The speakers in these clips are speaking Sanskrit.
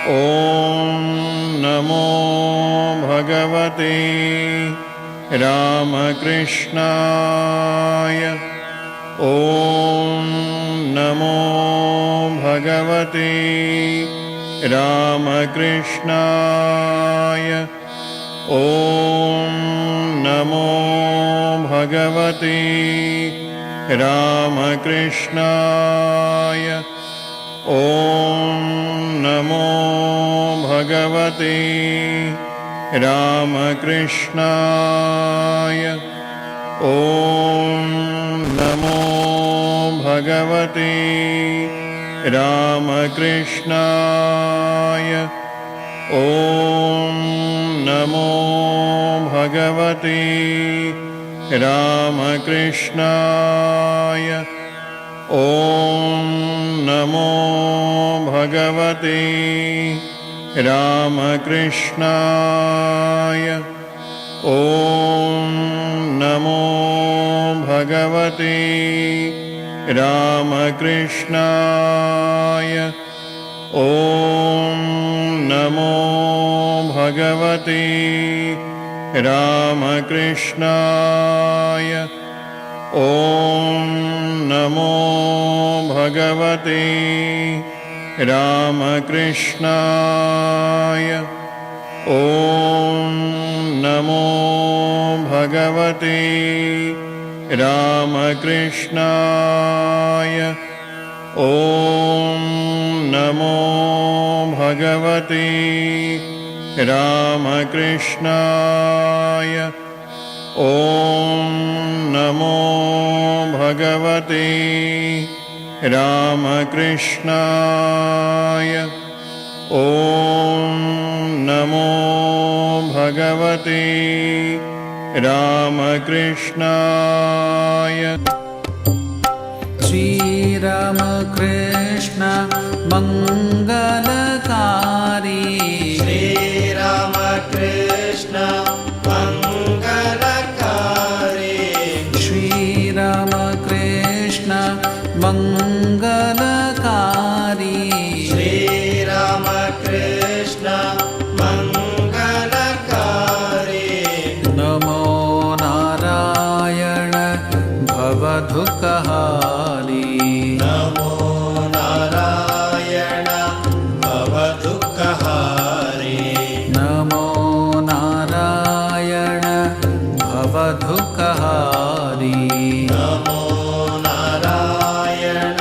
ॐ नमो भगवते रामकृष्णाय। ॐ नमो भगवते रामकृष्णाय। ॐ नमो भगवते रामकृष्णाय। ॐ नमो भगवते रामकृष्णाय। ॐ नमो भगवते रामकृष्णाय। ॐ नमो भगवते रामकृष्णाय। ॐ नमो भगवते रामकृष्णाय। ॐ नमो भगवते रामकृष्णाय। ॐ नमो भगवते रामकृष्णाय। ॐ नमो भगवते रामकृष्णाय। ॐ नमो भगवते रामकृष्णाय। ॐ नमो भगवते रामकृष्णाय। ॐ नमो भगवते रामकृष्णाय। ॐ नमो भगवते रामकृष्णाय। श्रीरामकृष्ण मंगलकारी। श्रीरामकृष्ण मंगलकारी। श्रीरामकृष्ण मंगलकारी। श्रीरामकृष्ण मंगलकारी। नमो नारायण भवदुःखहारी। नमो नारायण भवदुःखहारी। नमो नारायण भवदुःखहारी। नमो नारायण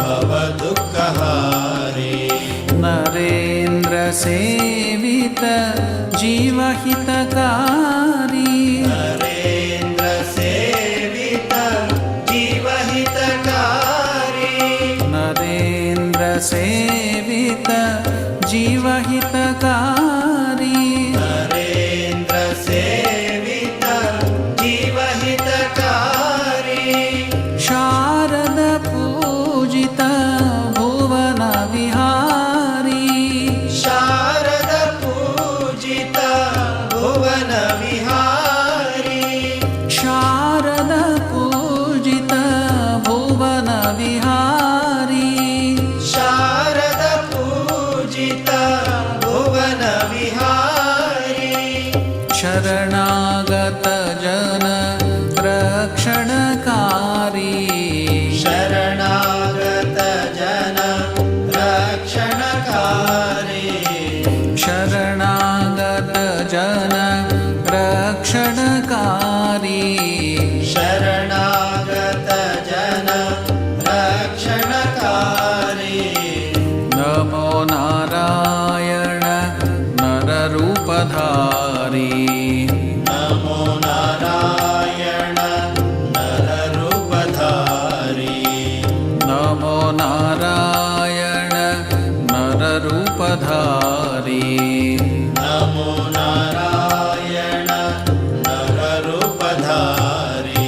भवदुःखहारी। नरेन्द्र सेवित जीवहितकारी। नरेन्द्र सेवित जीवहितकारी। नरेन्द्र सेवित जीवहितकारी। नरेन्द्र सेवित जीवहितकारी। शारद पूजित भुवन विहारी। शारद पूजित भुवन विहारी। शारद पूजित भुवन विहारी। शारद पूजित भुवन विहारी। शरणागत जन रक्षणकारी। शरणागत जन रक्षणकारी। शरणागत जन रक्षणकारी। शरणागत जन रक्षणकारी। नमो नारायण नररूपधारी। नमो नारायण नररूपधारी। नमो नारायण नररूपधारी। नमो नारायण नररूपधारी।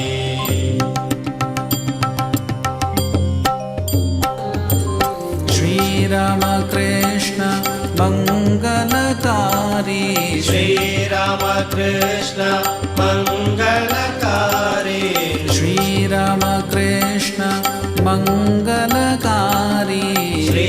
श्रीरामकृष्ण मंगलकारी। श्रीरामकृष्ण मंगलकारी। श्रीरामकृष्ण मंगलकारी। श्री